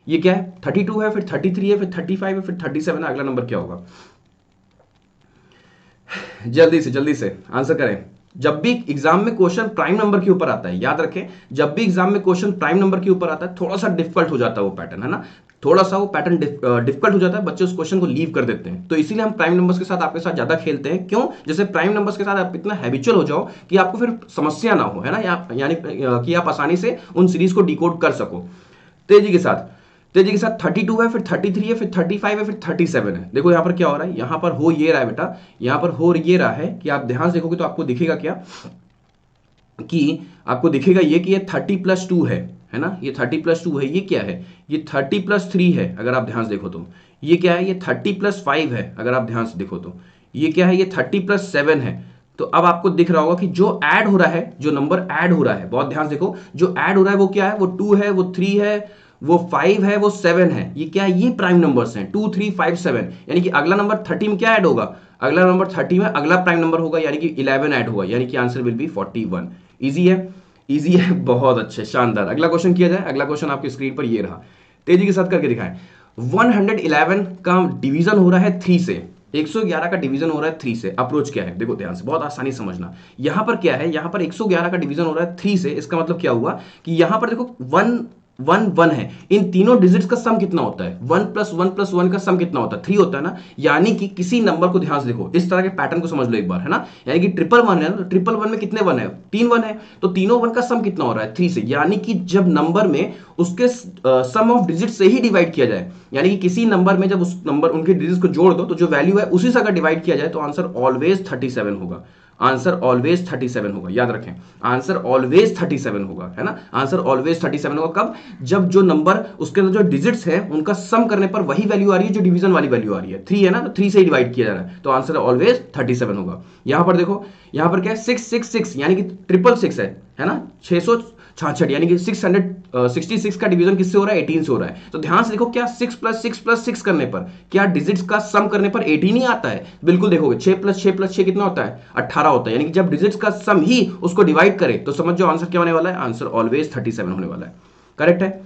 ये क्या है, 32 है, फिर 33 है, फिर 35 है, फिर 37 है, अगला नंबर क्या होगा? जल्दी से आंसर करें। जब भी एग्जाम में क्वेश्चन प्राइम नंबर के ऊपर आता है, याद रखें, जब भी एग्जाम में क्वेश्चन प्राइम नंबर के ऊपर आता है, थोड़ा सा डिफिकल्ट हो जाता है वो पैटर्न, है ना, थोड़ा सा वो पैटर्न डिफिकल्ट हो जाता है, बच्चे उस क्वेश्चन को लीव कर देते हैं। तो इसीलिए हम प्राइम नंबर्स के साथ आपके साथ ज्यादा खेलते हैं। क्यों? जैसे प्राइम नंबर्स के साथ आप इतना हैबिचुअल हो जाओ कि आपको फिर समस्या ना हो, है ना, यानी कि आप आसानी से उन सीरीज को डिकोड कर सको। तेजी के साथ, तेजी के साथ 32 है, फिर 33 है, फिर 35 है, फिर 37 है। देखो यहां पर क्या हो रहा है, यहां पर हो ये रहा है बेटा, यहां पर हो ये रहा है कि आप ध्यान से देखोगे तो आपको दिखेगा क्या, कि आपको दिखेगा ये कि ये 30+2 है ना, ये 30+2 है, ये क्या है, ये 30+3 है, अगर आप ध्यान से देखो तो ये क्या है, ये 30+5 है, अगर आप ध्यान से देखो तो ये क्या है, ये 30+7 है। तो अब आपको दिख रहा होगा कि जो ऐड हो रहा है, जो नंबर ऐड हो रहा है, बहुत ध्यान से देखो, जो ऐड हो रहा है वो क्या है, वो 2 है, वो 3 है, वो 5 है, वो 7 है। ये क्या है, ये प्राइम नंबर्स हैं, 2 3 5 7, यानी कि अगला नंबर 30 में क्या ऐड होगा, अगला नंबर 30 में अगला प्राइम नंबर होगा, यानी कि 11 ऐड होगा, यानी कि आंसर विल बी 41। इजी है, इजी है, बहुत अच्छे, शानदार। अगला क्वेश्चन किया जाए। अगला क्वेश्चन आपकी स्क्रीन पर ये रहा, तेजी के साथ करके दिखाएं। 111 का डिवीजन हो रहा है 3 से, 111 का डिवीजन हो रहा है 3 से। अप्रोच क्या है, देखो ध्यान से, बहुत आसानी समझना। यहां पर क्या है, यहां पर 111 का डिवीजन हो रहा है 3 से, इसका मतलब क्या हुआ कि यहां पर देखो 1 1 1 है, इन तीनों डिजिट्स का सम कितना होता है, 1 + 1 + 1 का सम कितना होता है, 3 होता है ना। यानी कि किसी नंबर को, ध्यान से देखो, इस तरह के पैटर्न को समझ लो एक बार, है ना, यानी कि 111 है ना, तो 111 में कितने 1 है, 3 1 है, तो तीनों 1 का सम कितना हो रहा है, 3 से। यानी कि जब नंबर में उसके सम ऑफ डिजिट से ही डिवाइड किया जाए, यानी कि किसी नंबर में जब उस नंबर उनके डिजिट्स को जोड़ दो तो जो वैल्यू है उसी से अगर डिवाइड किया जाए तो आंसर ऑलवेज 37 होगा, आंसर ऑलवेज 37 होगा, याद रखें, आंसर ऑलवेज 37 होगा, है ना, आंसर ऑलवेज 37 होगा। कब? जब जो नंबर उसके अंदर जो डिजिट्स है उनका सम करने पर वही वैल्यू आ रही है जो डिवीजन वाली वैल्यू आ रही है, 3 है ना, तो 3 से ही डिवाइड किया जा रहा है, तो आंसर ऑलवेज 37 होगा। यहां पर देखो, यहां पर क्या है, 666, यानी कि 666 है ना, 666, यानी कि 666 का डिवीजन किससे हो रहा है, 18 से हो रहा है। तो ध्यान से देखो, क्या 6 + 6 + 6 करने पर, क्या डिजिट्स का सम करने पर 18 ही आता है? बिल्कुल देखोगे, 6 + 6 + 6 कितना होता है, 18 होता है। यानी कि जब डिजिट्स का सम ही उसको डिवाइड करे तो समझ जाओ आंसर क्या होने वाला है, आंसर ऑलवेज 37 होने वाला है। करेक्ट है,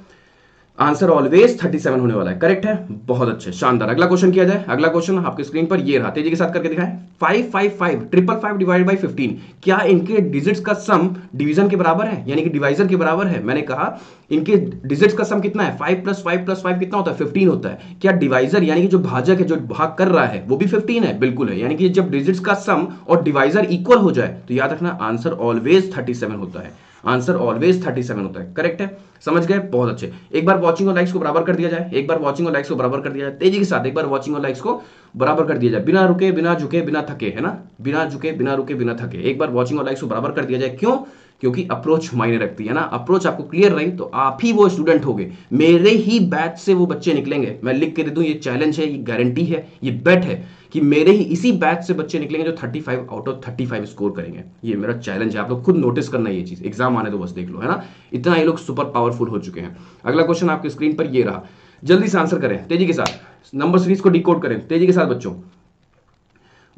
आंसर ऑलवेज 37 होने वाला है, करेक्ट है, बहुत अच्छे, शानदार। अगला क्वेश्चन किया जाए। अगला क्वेश्चन आपकी स्क्रीन पर ये रहा, तेजी के साथ करके दिखाएं। 555 555 डिवाइडेड बाई 15, क्या इनके डिजिट्स का सम डिवीजन के बराबर है, यानी कि डिवाइजर के बराबर है? मैंने कहा इनके डिजिट्स का सम कितना है, 5 + 5 + 5 कितना होता है, 15 होता है। क्या डिवाइजर यानी कि जो भाजक है, जो भाग कर रहा है, वो भी 15 है? बिल्कुल है। यानी कि जब डिजिट्स का सम और डिवाइजर इक्वल हो जाए तो याद रखना आंसर ऑलवेज 37 होता है, आंसर ऑलवेज 37 होता है, करेक्ट है, समझ गए, बहुत अच्छे। एक बार वॉचिंग और लाइक्स को बराबर कर दिया जाए, एक बार वॉचिंग और लाइक्स को बराबर कर दिया जाए, तेजी के साथ एक बार वॉचिंग और लाइक्स को बराबर कर दिया जाए, बिना रुके बिना झुके बिना थके, है ना, बिना झुके बिना रुके बिना थके, एक बार वॉचिंग और लाइक्स को बराबर कर दिया जाए। क्यों? क्योंकि अप्रोच मायने रखती है ना, अप्रोच आपको क्लियर रही तो आप ही वो स्टूडेंट होगे, मेरे ही बैच से वो बच्चे निकलेंगे। मैं लिख के दे दूं, ये चैलेंज है, ये गारंटी है, ये बेट है कि मेरे ही इसी बैच से बच्चे निकलेंगे जो 35 आउट ऑफ 35 स्कोर करेंगे। ये मेरा चैलेंज है, आप लोग खुद नोटिस करना ये चीज, एग्जाम आने तो बस देख लो, है ना, इतना ये लोग सुपर पावरफुल हो चुके हैं। अगला क्वेश्चन आपकी स्क्रीन पर ये रहा, जल्दी से आंसर करें तेजी के साथ, नंबर सीरीज को डिकोड करें तेजी के साथ बच्चों।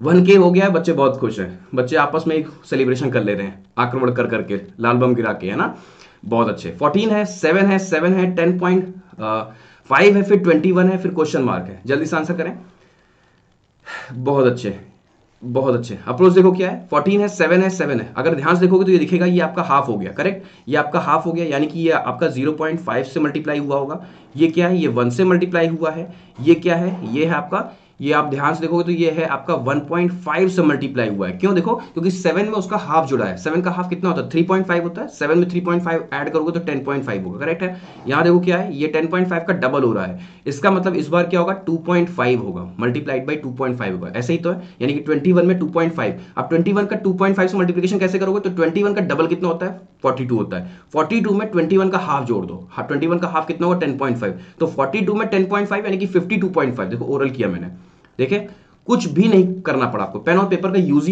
1K हो गया है, बच्चे बहुत खुश हैं, बच्चे आपस में एक सेलिब्रेशन कर ले रहे हैं, आक्रमण कर करके, लाल बम गिरा के, है ना, बहुत अच्छे। 14 है, 7 है, 7 है, 10.5 है, फिर 21 है, फिर क्वेश्चन मार्क है, जल्दी से आंसर करें। बहुत अच्छे, बहुत अच्छे। अप्रोच देखो क्या है, 14 है, 7 है, 7 है, अगर ध्यान से देखोगे तो ये दिखेगा ये आपका हाफ हो गया, करेक्ट, ये आपका हाफ हो गया, यानी कि ये आपका 0.5 से मल्टीप्लाई हुआ होगा। ये क्या है, ये 1 से मल्टीप्लाई हुआ है। ये क्या है, ये है आपका, ये आप ध्यान से देखोगे तो ये है आपका 1.5 से मल्टीप्लाई हुआ है। क्यों? देखो, क्योंकि 7 में उसका हाफ जुड़ा है। 7 का हाफ कितना होता है, 3.5 होता है। 7 में 3.5 ऐड करोगे तो 10.5 होगा, करेक्ट है। यहां देखो क्या है, ये 10.5 का डबल हो रहा है, इसका मतलब इस बार क्या होगा, 2.5 होगा, मल्टीप्लाइड बाई 2.5 होगा, ऐसे ही तो है। यानी कि 21 में 2.5, अब 21 का 2.5 से मल्टीप्लिकेशन कैसे करोगे, तो 21 का डबल कितना होता है, 42 होता है। 42 में 21 का हाफ जोड़ दो, 21 का हाफ कितना होगा, 10.5, तो 42 में 10.5 यानी कि 52.5। देखो ओरल किया मैंने, देखे, कुछ भी नहीं करना पड़ा आपको, पेन और पेपर का यूज ही